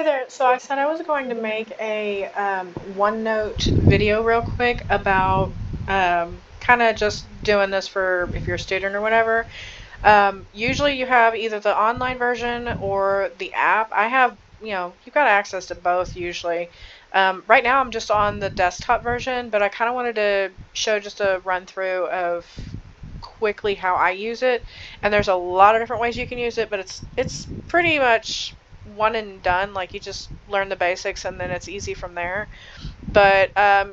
Hey there, so I said I was going to make a OneNote video real quick about kind of just doing this for if you're a student or whatever. Usually you have either the online version or the app. I have, you've got access to both usually. Right now I'm just on the desktop version, but I kind of wanted to show just a run through of quickly how I use it. And there's a lot of different ways you can use it, but it's pretty much one and done. Like, you just learn the basics and then it's easy from there. But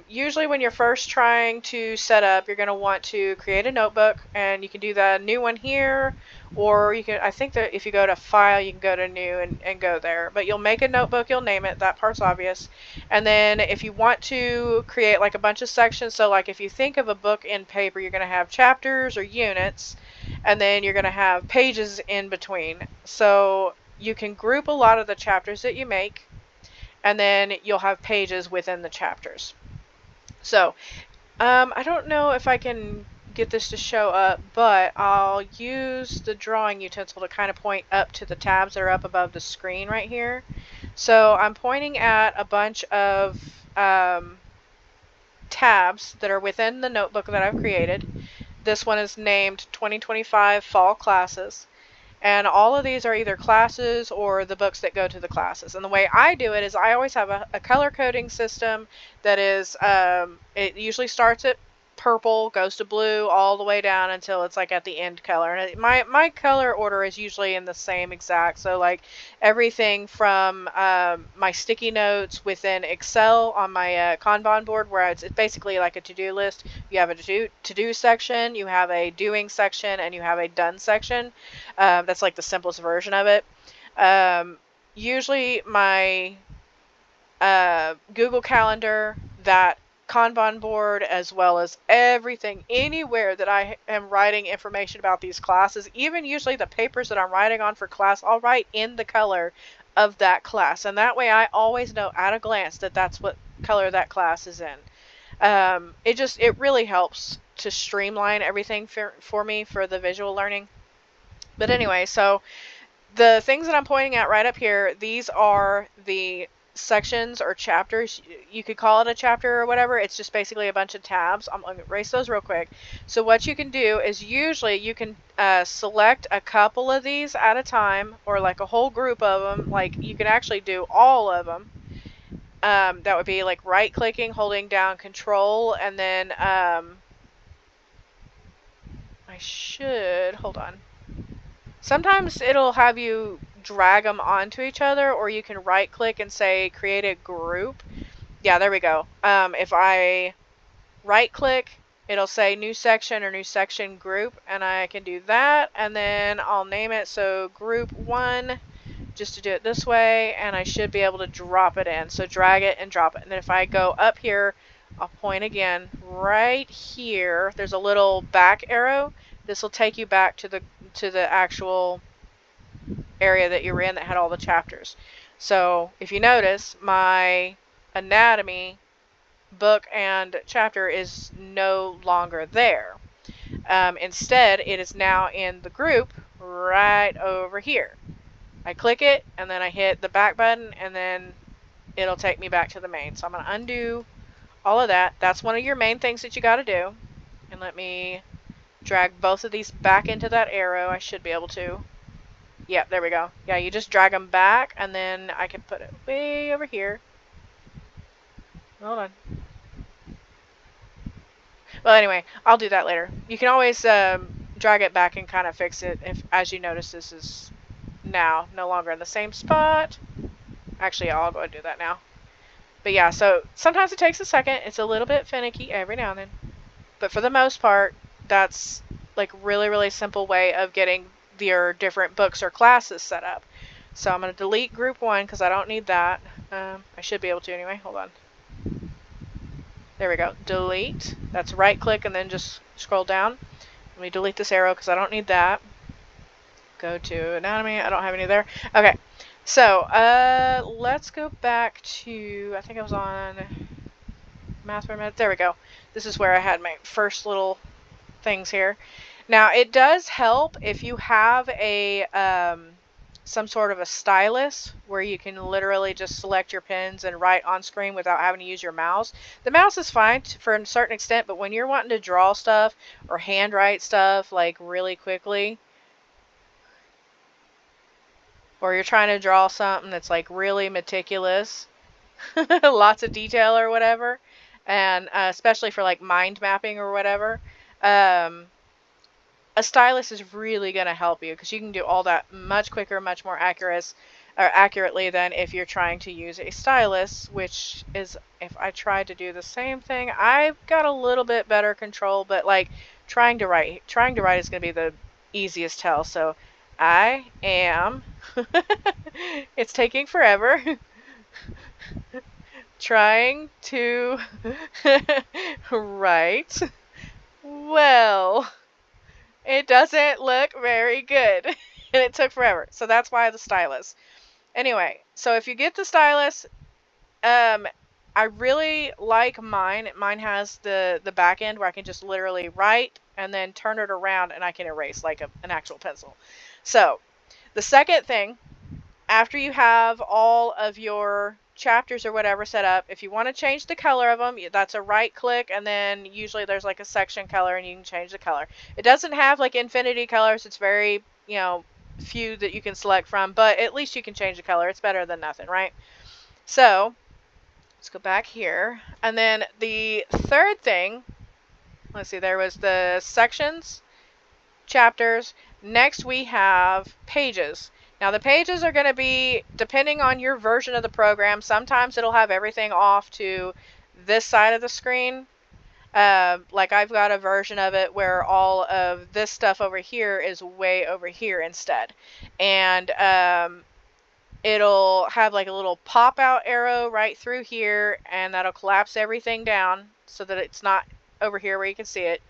usually when you're first trying to set up, you're going to want to create a notebook, and you can do the new one here, or you can, I think that if you go to file, you can go to new and go there. But you'll make a notebook, you'll name it, that part's obvious. And then if you want to create like a bunch of sections, so like if you think of a book in paper, you're going to have chapters or units, and then you're going to have pages in between. So you can group a lot of the chapters that you make, and then you'll have pages within the chapters. So I don't know if I can get this to show up, but I'll use the drawing utensil to kind of point up to the tabs that are up above the screen right here. So I'm pointing at a bunch of tabs that are within the notebook that I've created. This one is named 2025 Fall Classes. And all of these are either classes or the books that go to the classes. And the way I do it is I always have a color coding system that is, it usually starts at purple, goes to blue, all the way down until it's like at the end color. And my color order is usually in the same exact. So like everything from my sticky notes within Excel on my Kanban board, where it's basically like a to-do list. You have a to-do section, you have a doing section, and you have a done section. That's like the simplest version of it. Usually my Google Calendar, that Kanban board, as well as everything anywhere that I am writing information about these classes, even usually the papers that I'm writing on for class, I'll write in the color of that class, and that way I always know at a glance that that's what color that class is in. It really helps to streamline everything for me for the visual learning. But anyway, so the things that I'm pointing at right up here, these are the sections or chapters. You could call it a chapter or whatever. It's just basically a bunch of tabs. I'm going to erase those real quick. So what you can do is usually you can select a couple of these at a time, or like a whole group of them. Like you can actually do all of them. That would be like right clicking, holding down Control, and then hold on. Sometimes it'll have you drag them onto each other, or you can right click and say create a group. Yeah, there we go. If I right click, it'll say new section or new section group, and I can do that, and then I'll name it so group 1, just to do it this way, and I should be able to drop it in. So drag it and drop it. And then if I go up here, I'll point again right here. There's a little back arrow. This will take you back to the actual area that you were in that had all the chapters. So if you notice, my anatomy book and chapter is no longer there. Instead, it is now in the group right over here. I click it, and then I hit the back button, and then it'll take me back to the main. So I'm going to undo all of that. That's one of your main things that you got to do. And let me drag both of these back into that arrow. I should be able to. Yeah, there we go. Yeah, you just drag them back, and then I can put it way over here. Hold on. Well, anyway, I'll do that later. You can always drag it back and kind of fix it if, as you notice, this is now no longer in the same spot. Actually, I'll go and do that now. But yeah, so sometimes it takes a second. It's a little bit finicky every now and then. But for the most part, that's like really, really simple way of getting your different books or classes set up. So I'm going to delete group 1 because I don't need that. I should be able to anyway. Hold on. There we go. Delete. That's right click and then just scroll down. Let me delete this arrow because I don't need that. Go to anatomy. I don't have any there. Okay. So let's go back to, I think I was on math for a minute. There we go. This is where I had my first little things here. Now, it does help if you have a some sort of a stylus where you can literally just select your pens and write on screen without having to use your mouse. The mouse is fine for a certain extent, but when you're wanting to draw stuff or handwrite stuff like really quickly, or you're trying to draw something that's like really meticulous, lots of detail or whatever, and especially for like mind mapping or whatever, a stylus is really going to help you because you can do all that much quicker, much more accurately than if you're trying to use a stylus, which is, if I tried to do the same thing, I've got a little bit better control, but like trying to write is going to be the easiest tell. So I am, it's taking forever, trying to write well. It doesn't look very good. And it took forever. So that's why the stylus. Anyway, so if you get the stylus, I really like mine. Mine has the back end where I can just literally write and then turn it around and I can erase like an actual pencil. So the second thing, after you have all of your chapters or whatever set up, if you want to change the color of them, that's a right click, and then usually there's like a section color and you can change the color. It doesn't have like infinity colors. It's very, few that you can select from, but at least you can change the color. It's better than nothing, right? So let's go back here. And then the third thing, let's see, there was the sections, chapters. Next we have pages. Now the pages are going to be, depending on your version of the program, sometimes it'll have everything off to this side of the screen. Like I've got a version of it where all of this stuff over here is way over here instead. And it'll have like a little pop out arrow right through here, and that'll collapse everything down so that it's not over here where you can see it.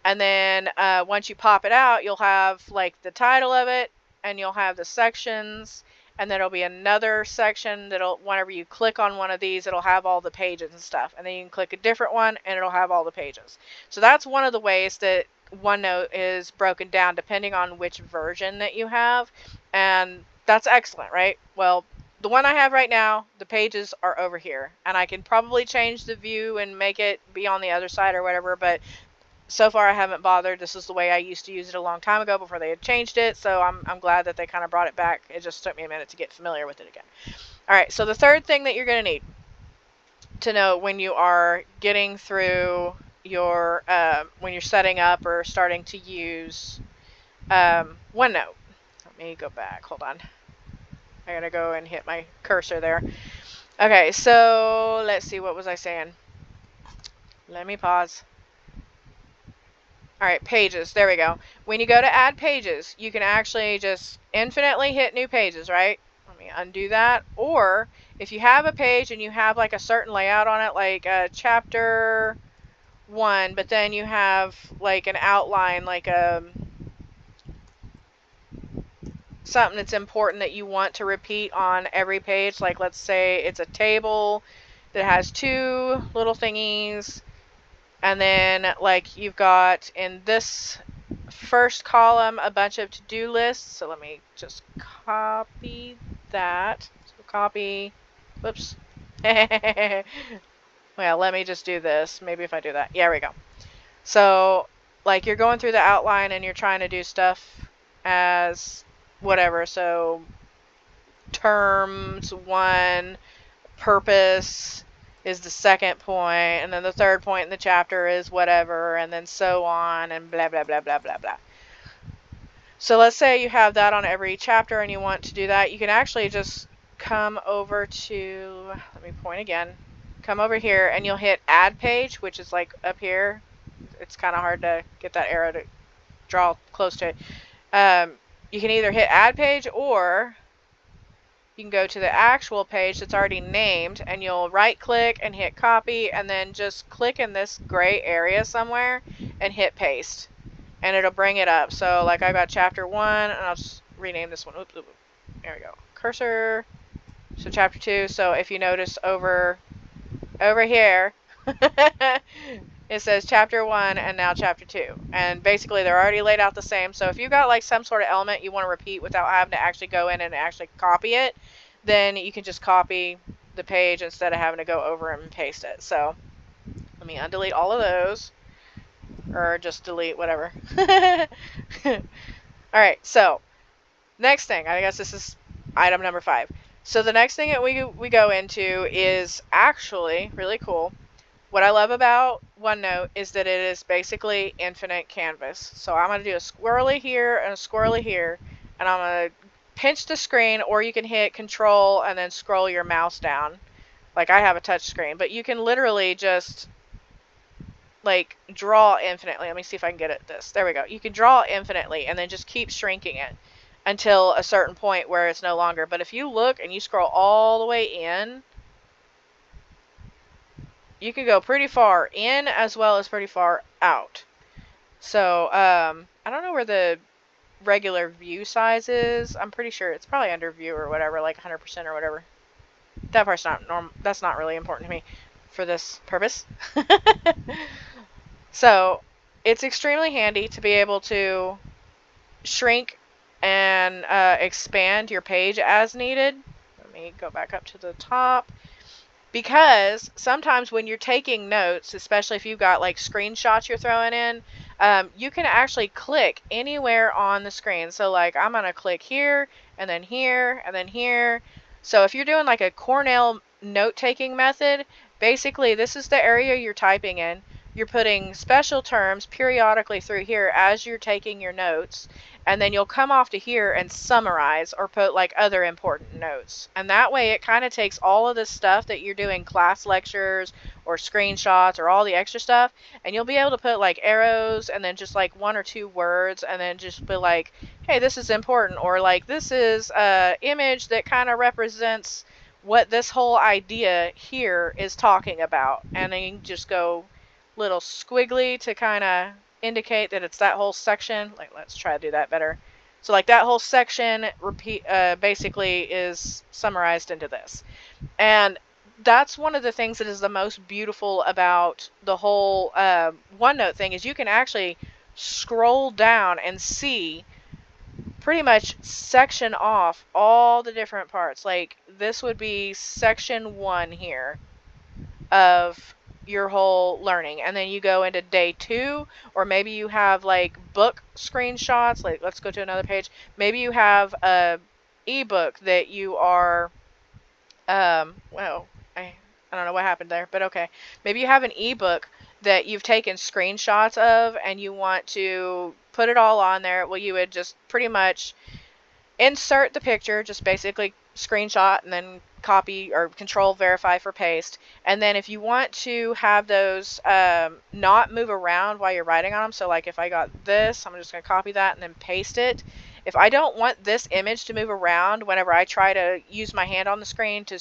And then once you pop it out, you'll have like the title of it, and you'll have the sections, and then there'll be another section that'll, whenever you click on one of these, it'll have all the pages and stuff. And then you can click a different one and it'll have all the pages. So that's one of the ways that OneNote is broken down depending on which version that you have. And that's excellent, right? Well, the one I have right now, the pages are over here, and I can probably change the view and make it be on the other side or whatever, but so far I haven't bothered. This is the way I used to use it a long time ago before they had changed it, so I'm glad that they kind of brought it back. It just took me a minute to get familiar with it again. Alright, so the third thing that you're going to need to know when you are getting through your, when you're setting up or starting to use OneNote. Let me go back. Hold on. I gotta go and hit my cursor there. Okay, so let's see, what was I saying? Let me pause. Alright, pages. There we go. When you go to add pages, you can actually just infinitely hit new pages, right? Let me undo that. Or if you have a page and you have like a certain layout on it, like chapter 1, but then you have like an outline, like something that's important that you want to repeat on every page. Like let's say it's a table that has 2 little thingies. And then, like, you've got in this first column a bunch of to-do lists. So let me just copy that. So copy. Whoops. Well, let me just do this. Maybe if I do that. Yeah, there we go. So, like, you're going through the outline and you're trying to do stuff as whatever. So, terms 1, purpose is the second point, and then the third point in the chapter is whatever, and then so on, and blah, blah, blah, blah, blah, blah. So let's say you have that on every chapter and you want to do that. You can actually just come over to, let me point again, come over here and you'll hit add page, which is like up here. It's kind of hard to get that arrow to draw close to it. You can either hit add page, or you can go to the actual page that's already named, and you'll right click and hit copy, and then just click in this gray area somewhere and hit paste, and it'll bring it up. So like I got chapter 1, and I'll just rename this one. Oops, oops, there we go. Cursor. So chapter 2. So if you notice over here, it says chapter 1 and now chapter 2. And basically they're already laid out the same. So if you've got like some sort of element you want to repeat without having to actually go in and actually copy it, then you can just copy the page instead of having to go over and paste it. So let me undelete all of those, or just delete whatever. Alright, so next thing, I guess this is item number 5. So the next thing that we go into is actually really cool. What I love about OneNote is that it is basically infinite canvas. So I'm going to do a squirrely here and a squirrely here, and I'm going to pinch the screen, or you can hit Control and then scroll your mouse down. Like I have a touch screen, but you can literally just like draw infinitely. Let me see if I can get at this. There we go. You can draw infinitely and then just keep shrinking it until a certain point where it's no longer. But if you look and you scroll all the way in, you can go pretty far in as well as pretty far out. So, I don't know where the regular view size is. I'm pretty sure it's probably under view or whatever, like 100% or whatever. That part's not normal. That's not really important to me for this purpose. So, it's extremely handy to be able to shrink and expand your page as needed. Let me go back up to the top. Because sometimes when you're taking notes, especially if you've got like screenshots you're throwing in, you can actually click anywhere on the screen. So like I'm going to click here and then here and then here. So if you're doing like a Cornell note-taking method, basically this is the area you're typing in. You're putting special terms periodically through here as you're taking your notes, and then you'll come off to here and summarize or put like other important notes. And that way it kind of takes all of this stuff that you're doing class lectures or screenshots or all the extra stuff, and you'll be able to put like arrows and then just like 1 or 2 words and then just be like, hey, this is important, or like this is a image that kind of represents what this whole idea here is talking about. And then you can just go little squiggly to kind of indicate that it's that whole section. Like, let's try to do that better. So like that whole section basically is summarized into this. And that's one of the things that is the most beautiful about the whole OneNote thing, is you can actually scroll down and see pretty much section off all the different parts. Like this would be section 1 here of your whole learning, and then you go into day 2, or maybe you have like book screenshots. Like let's go to another page. Maybe you have a ebook that you are well, I don't know what happened there, but okay. Maybe you have an ebook that you've taken screenshots of and you want to put it all on there. Well, you would just pretty much insert the picture, just basically screenshot and then copy or control verify for paste. And then if you want to have those not move around while you're writing on them, so like if I got this, I'm just going to copy that and then paste it. If I don't want this image to move around whenever I try to use my hand on the screen to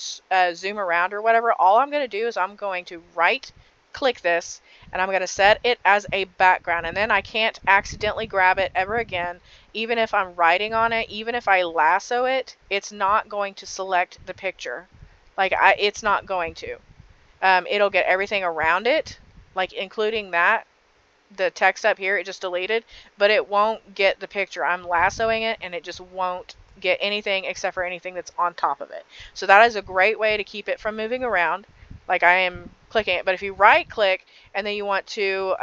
zoom around or whatever, all I'm going to do is I'm going to right click this and I'm going to set it as a background, and then I can't accidentally grab it ever again. Even if I'm writing on it, even if I lasso it, it's not going to select the picture. Like it's not going to. It'll get everything around it, like including that, the text up here, it just deleted, but it won't get the picture. I'm lassoing it and it just won't get anything except for anything that's on top of it. So that is a great way to keep it from moving around. Like I am clicking it, but if you right click and then you want to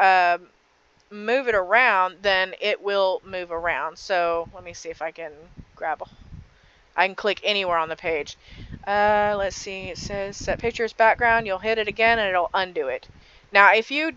move it around, then it will move around. So let me see if I can I can click anywhere on the page. Let's see, it says set pictures background. You'll hit it again and it'll undo it. Now if you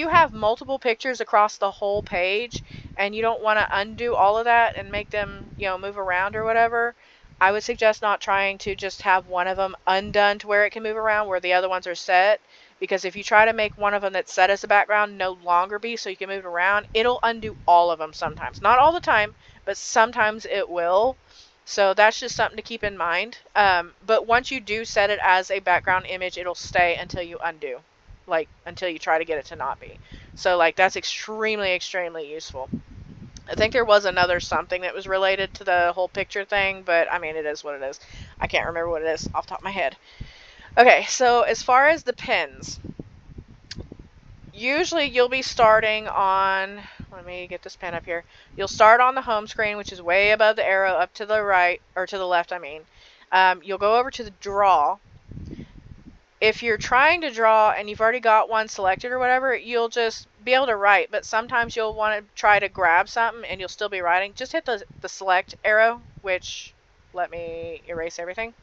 have multiple pictures across the whole page and you don't want to undo all of that and make them, move around or whatever, I would suggest not trying to just have one of them undone to where it can move around where the other ones are set. Because if you try to make one of them that's set as a background no longer be so you can move it around, it'll undo all of them sometimes. Not all the time, but sometimes it will. So that's just something to keep in mind. But once you do set it as a background image, it'll stay until you undo. Like until you try to get it to not be. So like that's extremely, extremely useful. I think there was another something that was related to the whole picture thing, but I mean, it is what it is. I can't remember what it is off the top of my head. Okay, so as far as the pins, usually you'll be starting on, let me get this pen up here. You'll start on the home screen, which is way above the arrow up to the right, or to the left, I mean. You'll go over to the draw. If you're trying to draw and you've already got one selected or whatever, you'll just be able to write, but sometimes you'll want to try to grab something and you'll still be writing. Just hit the select arrow, which, let me erase everything.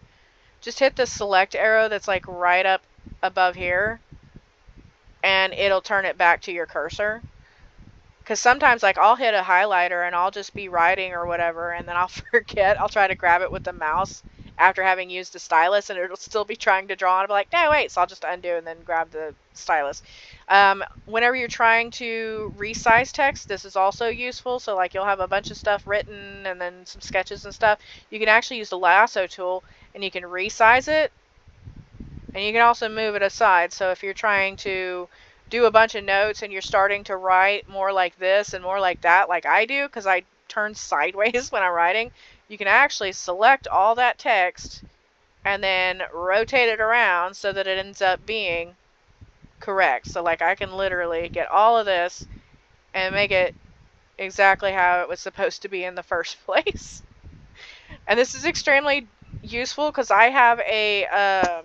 Just hit the select arrow that's like right up above here, and it'll turn it back to your cursor. Because sometimes, like, I'll hit a highlighter and I'll just be writing or whatever, and then I'll forget. I'll try to grab it with the mouse after having used the stylus, and it'll still be trying to draw, and I'll be like, no, wait. So I'll just undo and then grab the stylus. Whenever you're trying to resize text, this is also useful. So, like, you'll have a bunch of stuff written and then some sketches and stuff. You can actually use the lasso tool, and you can resize it, and you can also move it aside. So if you're trying to do a bunch of notes and you're starting to write more like this and more like that, like I do, because I turn sideways when I'm writing, you can actually select all that text and then rotate it around so that it ends up being correct. So like I can literally get all of this and make it exactly how it was supposed to be in the first place. And this is extremely useful because I have a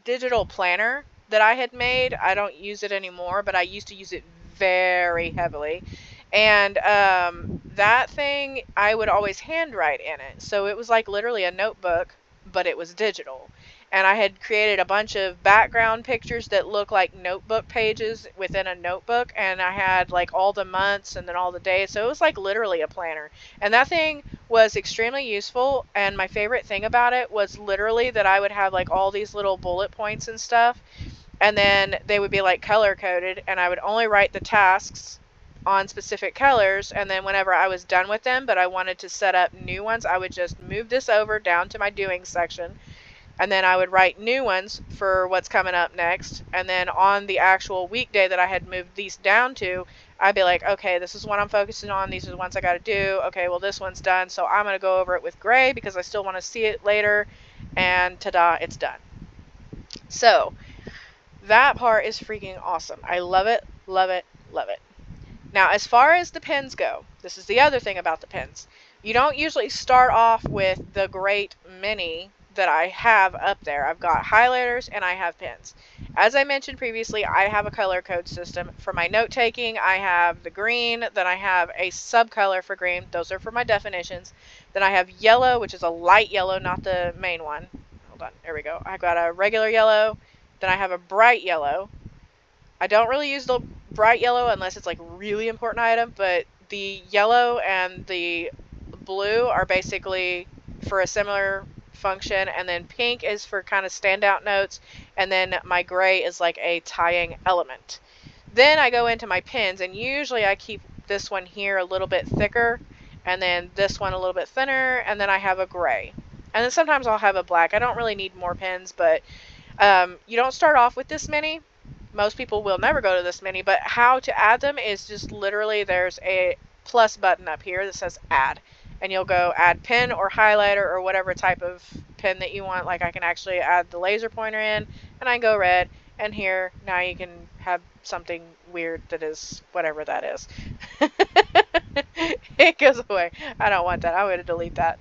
digital planner that I had made. I don't use it anymore, but I used to use it very heavily. And that thing, I would always handwrite in it. So it was like literally a notebook, but it was digital. And I had created a bunch of background pictures that look like notebook pages within a notebook. And I had like all the months and then all the days. So it was like literally a planner. And that thing was extremely useful. And my favorite thing about it was literally that I would have like all these little bullet points and stuff. And then they would be like color coded. And I would only write the tasks on specific colors. And then whenever I was done with them, but I wanted to set up new ones, I would just move this over down to my doing section. And then I would write new ones for what's coming up next. And then on the actual weekday that I had moved these down to, I'd be like, okay, this is what I'm focusing on. These are the ones I got to do. Okay, well, this one's done. So I'm going to go over it with gray because I still want to see it later. And ta-da, it's done. So that part is freaking awesome. I love it, love it, love it. Now, as far as the pens go, this is the other thing about the pens. You don't usually start off with the great many that I have up there. I've got highlighters and I have pens. As I mentioned previously, I have a color code system. For my note taking, I have the green, then I have a subcolor for green. Those are for my definitions. Then I have yellow, which is a light yellow, not the main one. Hold on, there we go. I got a regular yellow, then I have a bright yellow. I don't really use the bright yellow unless it's like a really important item, but the yellow and the blue are basically for a similar function, and then pink is for kind of standout notes, and then my gray is like a tying element. Then I go into my pens, and usually I keep this one here a little bit thicker, and then this one a little bit thinner, and then I have a gray. And then sometimes I'll have a black. I don't really need more pens, but you don't start off with this many. Most people will never go to this many, but how to add them is just literally there's a plus button up here that says add. And you'll go add pen or highlighter or whatever type of pen that you want. Like I can actually add the laser pointer in, and I go red. And here, now you can have something weird that is whatever that is. It goes away. I don't want that. I'm going to delete that.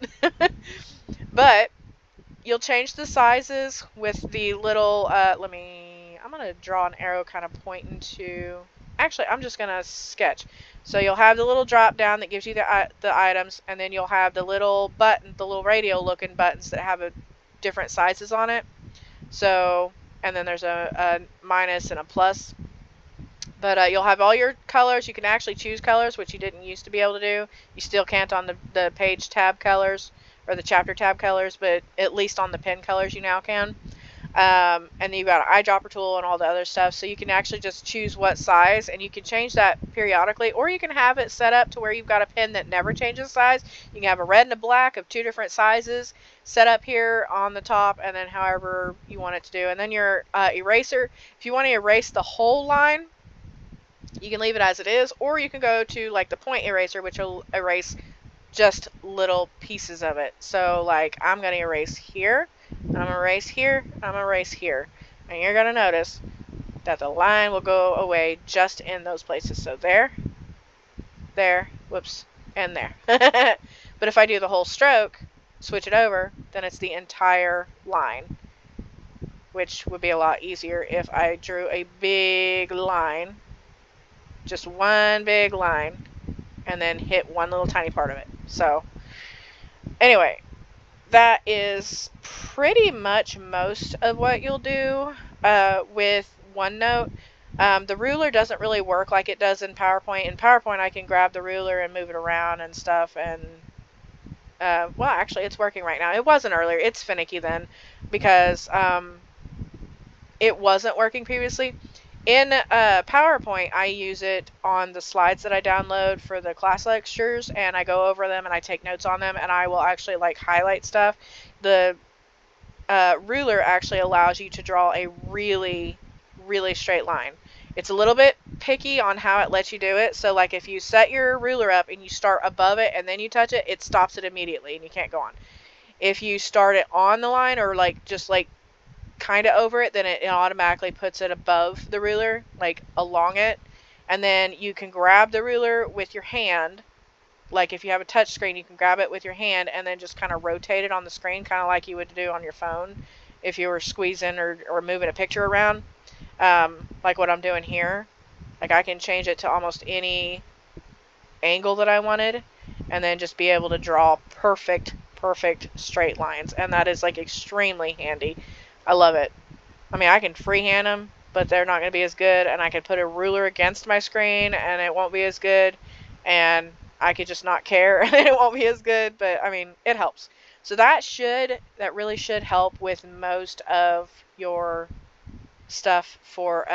But you'll change the sizes with the little, I'm going to draw an arrow kind of pointing to, actually, I'm just going to sketch. So you'll have the little drop down that gives you the items, and then you'll have the little button, the little radio looking buttons that have different sizes on it. So, and then there's a minus and a plus. But you'll have all your colors. You can actually choose colors, which you didn't used to be able to do. You still can't on the page tab colors or the chapter tab colors, but at least on the pen colors you now can. And then you've got an eyedropper tool and all the other stuff, so you can actually just choose what size, and you can change that periodically, or you can have it set up to where you've got a pen that never changes size. You can have a red and a black of 2 different sizes set up here on the top, and then however you want it to do. And then your eraser, if you want to erase the whole line, you can leave it as it is, or you can go to like the point eraser, which will erase just little pieces of it. So like I'm going to erase here, I'm going to erase here, I'm going to erase here. And you're going to notice that the line will go away just in those places. So there, whoops, and there. But if I do the whole stroke, switch it over, then it's the entire line, which would be a lot easier if I drew a big line, just one big line, and then hit one little tiny part of it. So anyway, that is pretty much most of what you'll do with OneNote. The ruler doesn't really work like it does in PowerPoint. In PowerPoint, I can grab the ruler and move it around and stuff. And well, actually, it's working right now. It wasn't earlier. It's finicky then because it wasn't working previously. In PowerPoint, I use it on the slides that I download for the class lectures, and I go over them and I take notes on them, and I will actually like highlight stuff. The ruler actually allows you to draw a really, really straight line. It's a little bit picky on how it lets you do it. So like if you set your ruler up and you start above it and then you touch it, it stops it immediately and you can't go on. If you start it on the line or like just like kind of over it, then it automatically puts it above the ruler, like along it. And then you can grab the ruler with your hand. Like if you have a touch screen, you can grab it with your hand and then just kind of rotate it on the screen, kind of like you would do on your phone if you were squeezing or moving a picture around. Like what I'm doing here. Like I can change it to almost any angle that I wanted and then just be able to draw perfect straight lines. And that is like extremely handy. I love it. I mean, I can freehand them, but they're not going to be as good. And I can put a ruler against my screen and it won't be as good. And I could just not care and it won't be as good. But I mean, it helps. So that really should help with most of your stuff for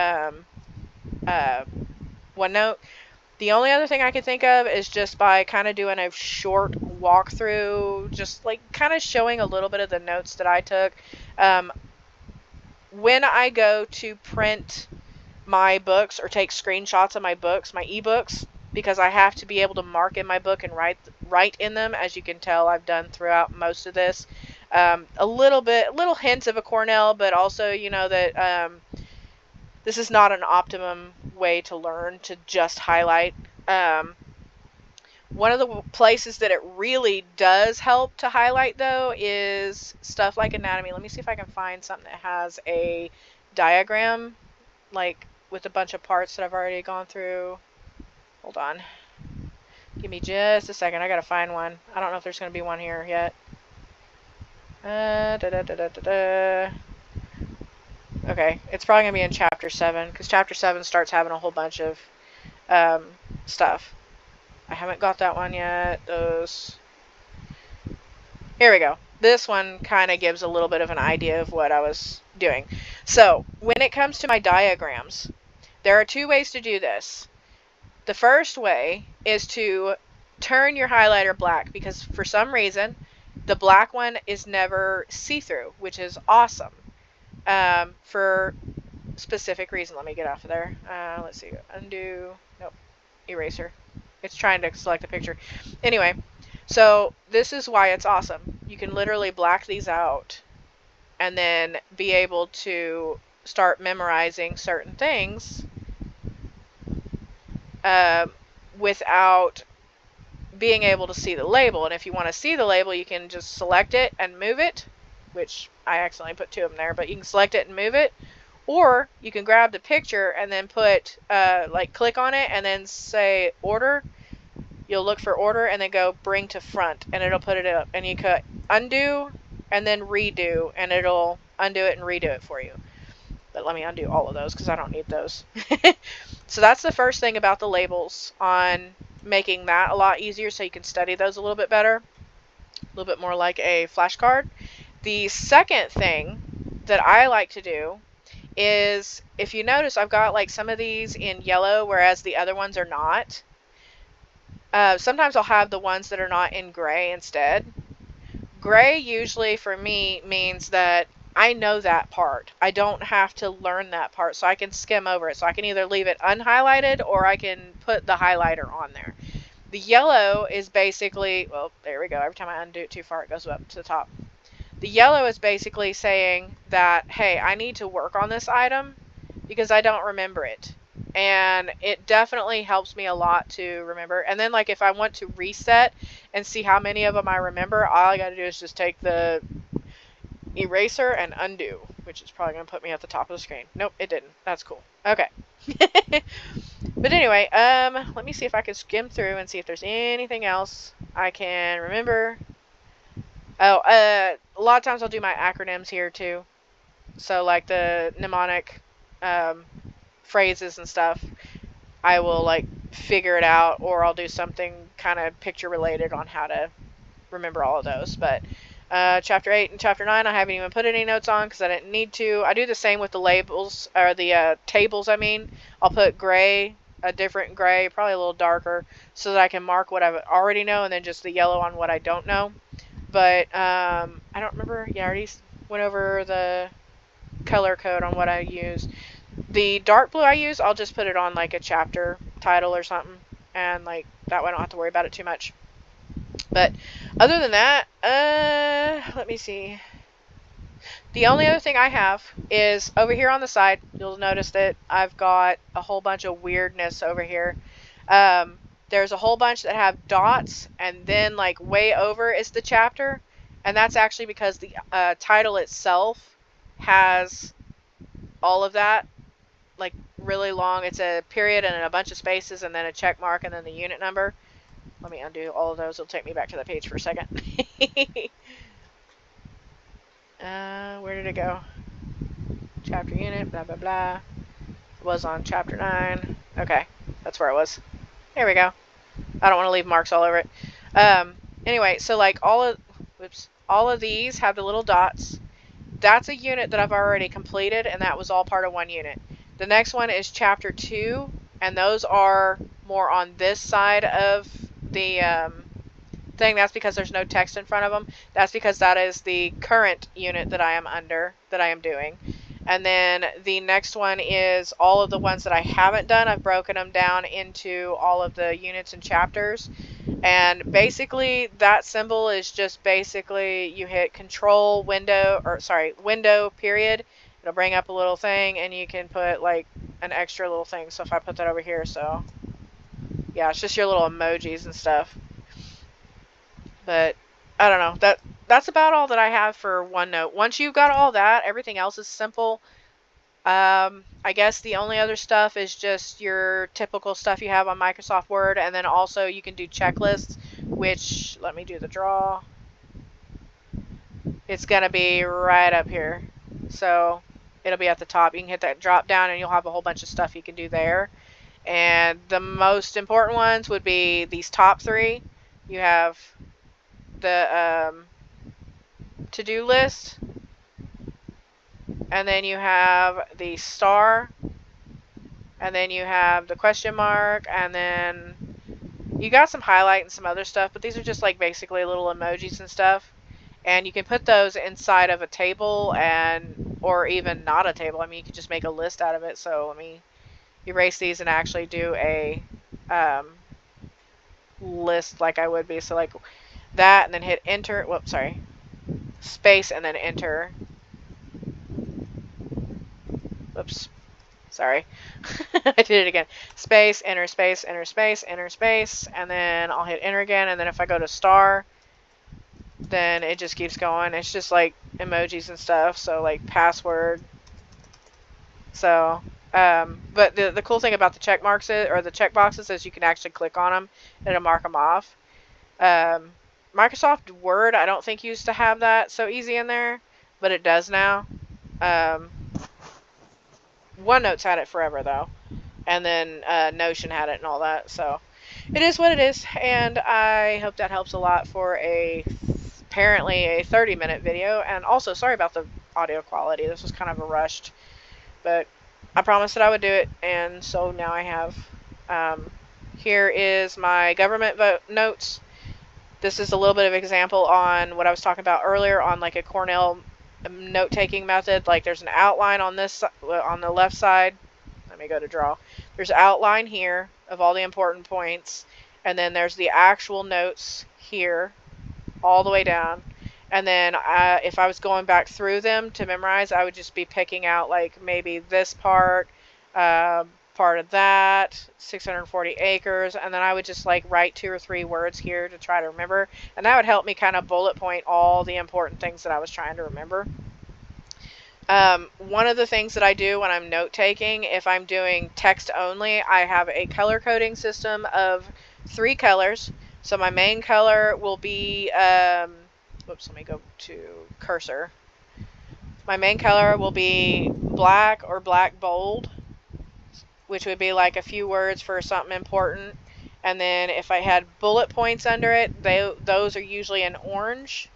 OneNote. The only other thing I can think of is just by kind of doing a short walkthrough, just like kind of showing a little bit of the notes that I took. When I go to print my books or take screenshots of my books, my ebooks, because I have to be able to mark in my book and write in them, as you can tell I've done throughout most of this. Little hints of a Cornell, but also, you know, that this is not an optimum way to learn to just highlight. One of the places that it really does help to highlight, though, is stuff like anatomy. Let me see if I can find something that has a diagram, like with a bunch of parts that I've already gone through. Hold on. Give me just a second. I gotta find one. I don't know if there's going to be one here yet. Okay, it's probably going to be in Chapter 7, because Chapter 7 starts having a whole bunch of stuff. I haven't got that one yet. Here we go. This one kind of gives a little bit of an idea of what I was doing. So, when it comes to my diagrams, there are two ways to do this. The first way is to turn your highlighter black, because for some reason, the black one is never see-through, which is awesome. For specific reason. Let me get off of there. Let's see. Undo. Nope. Eraser. It's trying to select the picture. Anyway, so this is why it's awesome. You can literally black these out and then be able to start memorizing certain things without being able to see the label. And if you want to see the label, you can just select it and move it, which I accidentally put two of them there, but you can select it and move it. Or you can grab the picture and then put, like click on it and then say order. You'll look for order and then go bring to front and it'll put it up. And you could undo and then redo and it'll undo it and redo it for you. But let me undo all of those because I don't need those. So that's the first thing about the labels, on making that a lot easier so you can study those a little bit better. A little bit more like a flashcard. The second thing that I like to do is, if you notice, I've got like some of these in yellow, whereas the other ones are not. Sometimes I'll have the ones that are not in gray instead. Gray usually for me means that I know that part. I don't have to learn that part, so I can skim over it. So I can either leave it unhighlighted or I can put the highlighter on there. The yellow is basically, well, there we go. Every time I undo it too far, it goes up to the top. The yellow is basically saying that, hey, I need to work on this item, because I don't remember it. And it definitely helps me a lot to remember. And then, like, if I want to reset and see how many of them I remember, all I got to do is just take the eraser and undo, which is probably going to put me at the top of the screen. Nope, it didn't. That's cool. Okay. But anyway, let me see if I can skim through and see if there's anything else I can remember. Oh, a lot of times I'll do my acronyms here too. So like the mnemonic phrases and stuff, I will like figure it out, or I'll do something kind of picture related on how to remember all of those. But chapter 8 and chapter 9 I haven't even put any notes on because I didn't need to. I do the same with the labels, or the tables. I mean, I'll put gray, a different gray, probably a little darker, so that I can mark what I already know, and then just the yellow on what I don't know. But I don't remember. Yeah, I already went over the color code on what I use. The dark blue I use, I'll just put it on like a chapter title or something, and like that way I don't have to worry about it too much. But other than that, let me see. The only other thing I have is over here on the side. You'll notice that I've got a whole bunch of weirdness over here. There's a whole bunch that have dots, and then like way over is the chapter, and that's actually because the title itself has all of that, like really long. It's a period and a bunch of spaces and then a check mark and then the unit number. Let me undo all of those. It'll take me back to the page for a second. Where did it go? Chapter unit, blah, blah, blah. It was on chapter 9. Okay, that's where it was. There we go. I don't want to leave marks all over it. Anyway, so like all of these have the little dots. That's a unit that I've already completed, and that was all part of one unit. The next one is chapter 2, and those are more on this side of the thing. That's because there's no text in front of them. That's because that is the current unit that I am under, that I am doing. And then the next one is all of the ones that I haven't done. I've broken them down into all of the units and chapters. And basically that symbol is just basically you hit control window, or sorry, window period. It'll bring up a little thing, and you can put like an extra little thing. So if I put that over here, so yeah, it's just your little emojis and stuff. But I don't know, that's about all that I have for OneNote. Once you've got all that, everything else is simple. I guess the only other stuff is just your typical stuff you have on Microsoft Word, and then also you can do checklists, which, let me do the draw. It's going to be right up here. So it'll be at the top. You can hit that drop down and you'll have a whole bunch of stuff you can do there. And the most important ones would be these top 3. You have the to-do list, and then you have the star, and then you have the question mark, and then you got some highlight and some other stuff, but these are just like basically little emojis and stuff. And you can put those inside of a table, and or even not a table. I mean, you could just make a list out of it. So let me erase these and actually do a list like I would be. So like that, and then hit enter. Whoops, sorry. Space and then enter. Whoops. Sorry. I did it again. Space, enter, space, enter, space, enter, space, and then I'll hit enter again, and then if I go to star, then it just keeps going. It's just like emojis and stuff, so like password. So, but the cool thing about the check marks or the check boxes is you can actually click on them and it'll mark them off. Microsoft Word, I don't think used to have that so easy in there, but it does now. OneNote's had it forever though, and then Notion had it and all that. So it is what it is, and I hope that helps a lot for apparently a 30-minute video. And also, sorry about the audio quality. This was kind of a rushed, but I promised that I would do it, and so now I have. Here is my government vote notes. This is a little bit of example on what I was talking about earlier on like a Cornell note-taking method. Like there's an outline on this on the left side. Let me go to draw. There's an outline here of all the important points, and then there's the actual notes here all the way down. And then if I was going back through them to memorize, I would just be picking out like maybe this part part of that, 640 acres, and then I would just like write 2 or 3 words here to try to remember, and that would help me kind of bullet point all the important things that I was trying to remember. One of the things that I do when I'm note taking, if I'm doing text only, I have a color coding system of 3 colors. So my main color will be, whoops, let me go to cursor. My main color will be black or black bold, which would be like a few words for something important. And then if I had bullet points under it, those are usually in orange,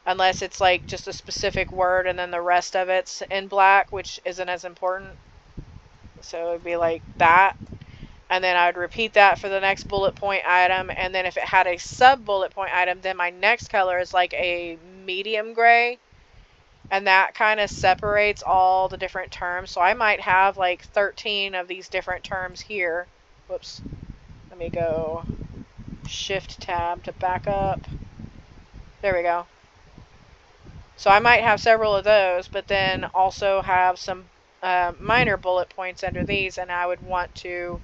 unless it's like just a specific word, and then the rest of it's in black, which isn't as important. So it would be like that. And then I would repeat that for the next bullet point item. And then if it had a sub bullet point item, then my next color is like a medium gray. And that kind of separates all the different terms. So I might have like 13 of these different terms here. Whoops. Let me go Shift Tab to back up. There we go. So I might have several of those, but then also have some minor bullet points under these. And I would want to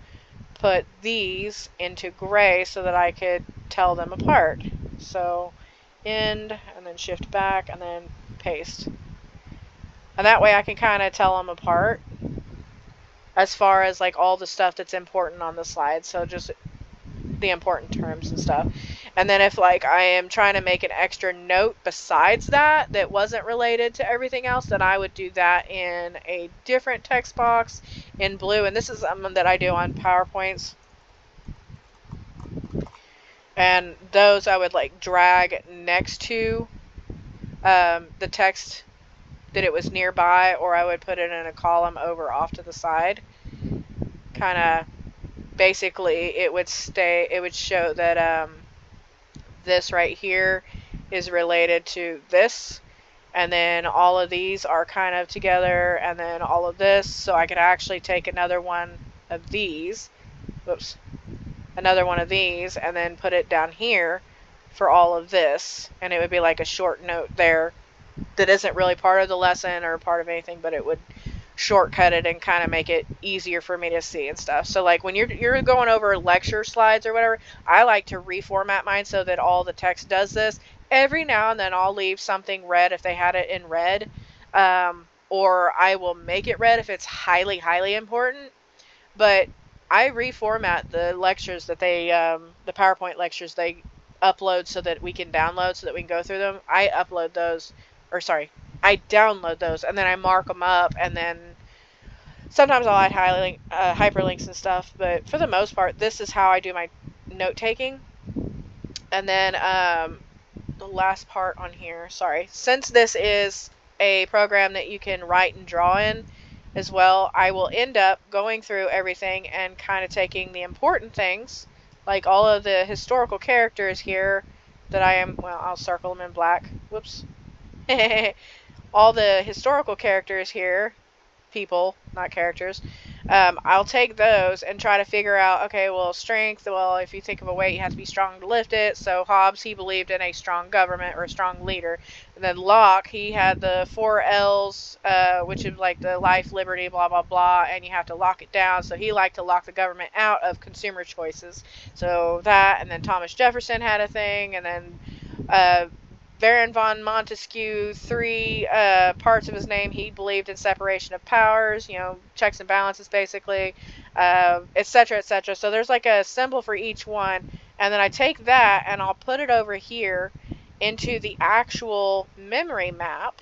put these into gray so that I could tell them apart. So end, and then shift back, and then paste. And that way I can kind of tell them apart as far as like all the stuff that's important on the slide. So just the important terms and stuff. And then if like I am trying to make an extra note besides that that wasn't related to everything else, then I would do that in a different text box in blue. And this is something that I do on PowerPoints. And those I would like drag next to the text that it was nearby, or I would put it in a column over off to the side. Kind of basically it would show that this right here is related to this, and then all of these are kind of together, and then all of this. So I could actually take another one of these, another one of these, and then put it down here for all of this, and it would be like a short note there that isn't really part of the lesson or part of anything, but it would shortcut it and kind of make it easier for me to see and stuff. So like when you're going over lecture slides or whatever, I like to reformat mine so that all the text does this. Every now and then I'll leave something red if they had it in red, or I will make it red if it's highly, highly important. But I reformat the lectures that they, the PowerPoint lectures they upload so that we can download, so that we can go through them. I upload those, or sorry, I download those, and then I mark them up, and then sometimes I'll add hyperlinks and stuff, but for the most part, this is how I do my note-taking. And then the last part on here, sorry, since this is a program that you can write and draw in as well, I will end up going through everything and kind of taking the important things, like all of the historical characters here that I'll circle them in black. Whoops. All the historical characters here, people, not characters, I'll take those and try to figure out, okay, well, strength, well, if you think of a weight, you have to be strong to lift it. So Hobbes, he believed in a strong government or a strong leader. And then Locke, he had the 4 L's, which is like the life, liberty, blah, blah, blah, and you have to lock it down. So he liked to lock the government out of consumer choices. So that, and then Thomas Jefferson had a thing, and then Baron von Montesquieu, 3 parts of his name, he believed in separation of powers, checks and balances basically, etc., etc. So there's like a symbol for each one, and then I take that and I'll put it over here into the actual memory map,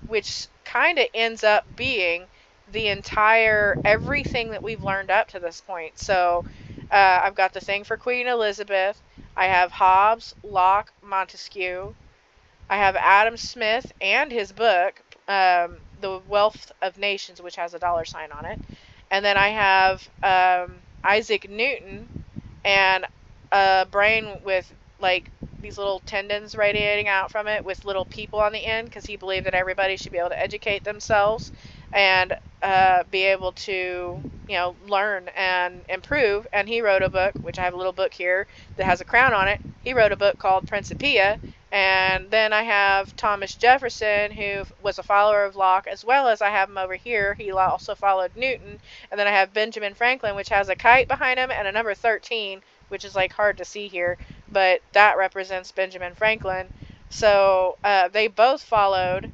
which kind of ends up being the entire, everything that we've learned up to this point. So I've got the thing for Queen Elizabeth, I have Hobbes, Locke, Montesquieu, I have Adam Smith and his book, The Wealth of Nations, which has a $sign on it. And then I have Isaac Newton and a brain with like these little tendons radiating out from it with little people on the end, because he believed that everybody should be able to educate themselves and be able to, learn and improve. And he wrote a book, which I have a little book here that has a crown on it. He wrote a book called Principia, And then I have Thomas Jefferson, who was a follower of Locke, as well as I have him over here. He also followed Newton. And then I have Benjamin Franklin, which has a kite behind him and a number 13, which is like hard to see here, but that represents Benjamin Franklin. So they both followed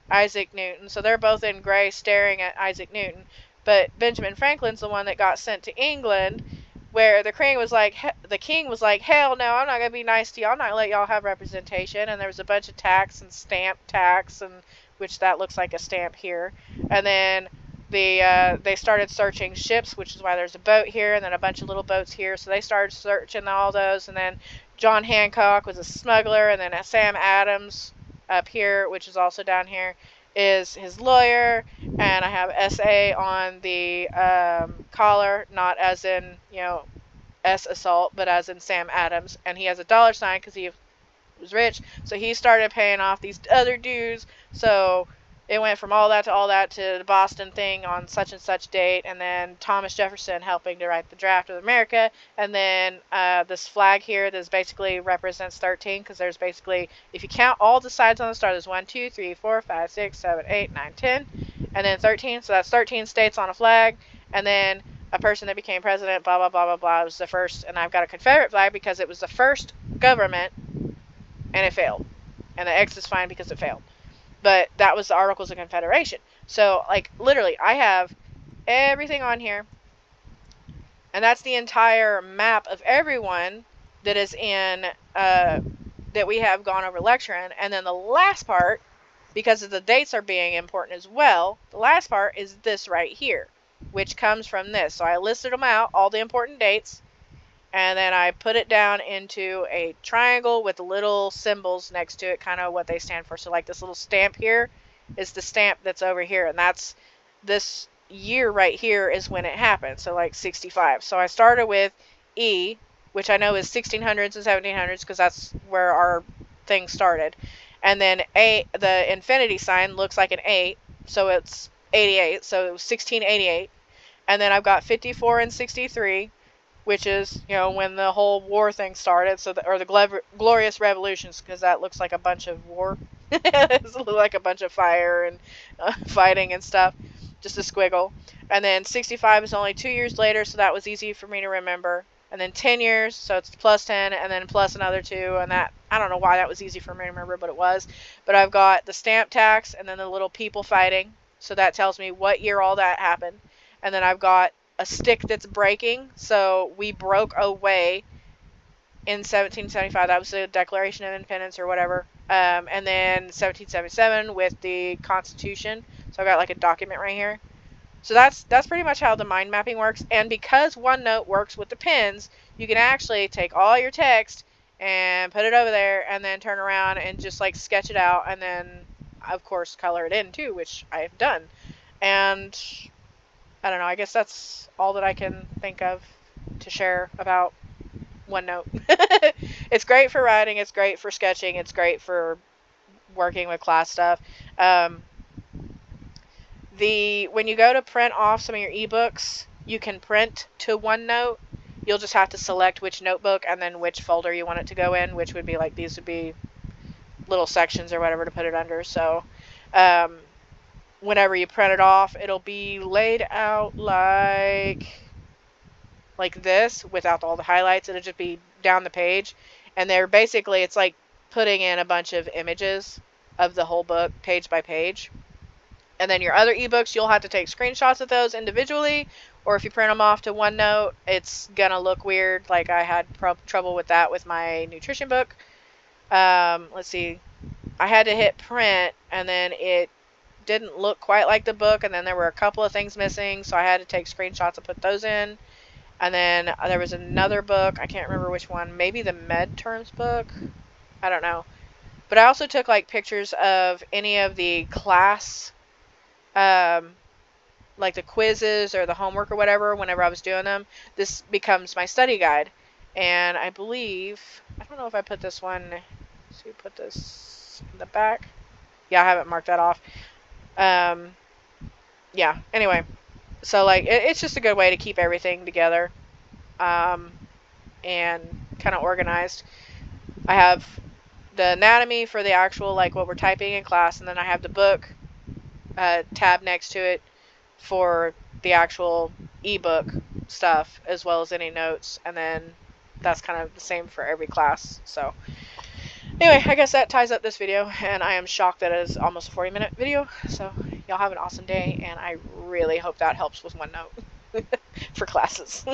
Isaac Newton. So they're both in gray staring at Isaac Newton. But Benjamin Franklin's the one that got sent to England, where the king was like, hell no, I'm not going to be nice to y'all. I'm not going to let y'all have representation. And there was a bunch of tax and stamp tax, and which that looks like a stamp here. And then they started searching ships, which is why there's a boat here and then a bunch of little boats here. So they started searching all those. And then John Hancock was a smuggler. And then Sam Adams up here, which is also down here, is his lawyer. And I have SA on the collar, not as in, S assault, but as in Sam Adams. And he has a dollar sign because he was rich. So he started paying off these other dudes. So it went from all that to the Boston thing on such and such date. And then Thomas Jefferson helping to write the draft of America. And then this flag here, this basically represents 13, because there's basically, if you count all the sides on the star, there's 1, 2, 3, 4, 5, 6, 7, 8, 9, 10, and then 13. So that's 13 states on a flag. And then a person that became president, blah, blah, blah, blah, blah. It was the first, and I've got a Confederate flag because it was the first government, and it failed. And the X is fine because it failed. But that was the Articles of Confederation. So, like, literally, I have everything on here. And that's the entire map of everyone that is in, that we have gone over lecturing. And then the last part, because of the dates are being important as well, the last part is this right here, which comes from this. So I listed them out, all the important dates. And then I put it down into a triangle with little symbols next to it, kind of what they stand for. So like this little stamp here is the stamp that's over here. And that's this year right here is when it happened. So like 65. So I started with E, which I know is 1600s and 1700s because that's where our thing started. And then A, the infinity sign looks like an 8. So it's 88. So it was 1688. And then I've got 54 and 63. Which is, when the whole war thing started, so or the glorious revolutions, because that looks like a bunch of war. It looks like a bunch of fire and fighting and stuff, just a squiggle. And then 65 is only 2 years later, so that was easy for me to remember. And then 10 years, so it's plus 10, and then plus another 2, and that, I don't know why that was easy for me to remember, but it was. But I've got the stamp tax, and then the little people fighting, so that tells me what year all that happened. And then I've got a stick that's breaking, so we broke away in 1775. That was the Declaration of Independence or whatever. And then 1777 with the Constitution. So I've got like a document right here. So that's pretty much how the mind mapping works. And because OneNote works with the pens, you can actually take all your text and put it over there and then turn around and just like sketch it out, and then of course color it in too, which I have done. And I don't know, I guess that's all that I can think of to share about OneNote. It's great for writing, it's great for sketching, it's great for working with class stuff. When you go to print off some of your ebooks, you can print to OneNote. You'll just have to select which notebook and then which folder you want it to go in, which would be like, these would be little sections or whatever to put it under. So, whenever you print it off, it'll be laid out like this without all the highlights. It'll just be down the page, and they're basically, it's like putting in a bunch of images of the whole book page by page. And then your other ebooks, you'll have to take screenshots of those individually, or if you print them off to OneNote, it's gonna look weird. Like I had trouble with that with my nutrition book. Let's see, I had to hit print, and then it didn't look quite like the book, and then there were a couple of things missing, so I had to take screenshots and put those in. And then there was another book, I can't remember which one, maybe the med terms book, I don't know. But I also took like pictures of any of the class, like the quizzes or the homework or whatever, whenever I was doing them. This becomes my study guide. And I believe, I don't know if I put this one, let's see, put this in the back. Yeah, I haven't marked that off. Yeah, anyway, so like it's just a good way to keep everything together and kind of organized. I have the anatomy for the actual, like, what we're typing in class, and then I have the book tab next to it for the actual ebook stuff, as well as any notes, and then that's kind of the same for every class. So anyway, I guess that ties up this video, and I am shocked that it is almost a 40-minute video. So y'all have an awesome day, and I really hope that helps with OneNote for classes.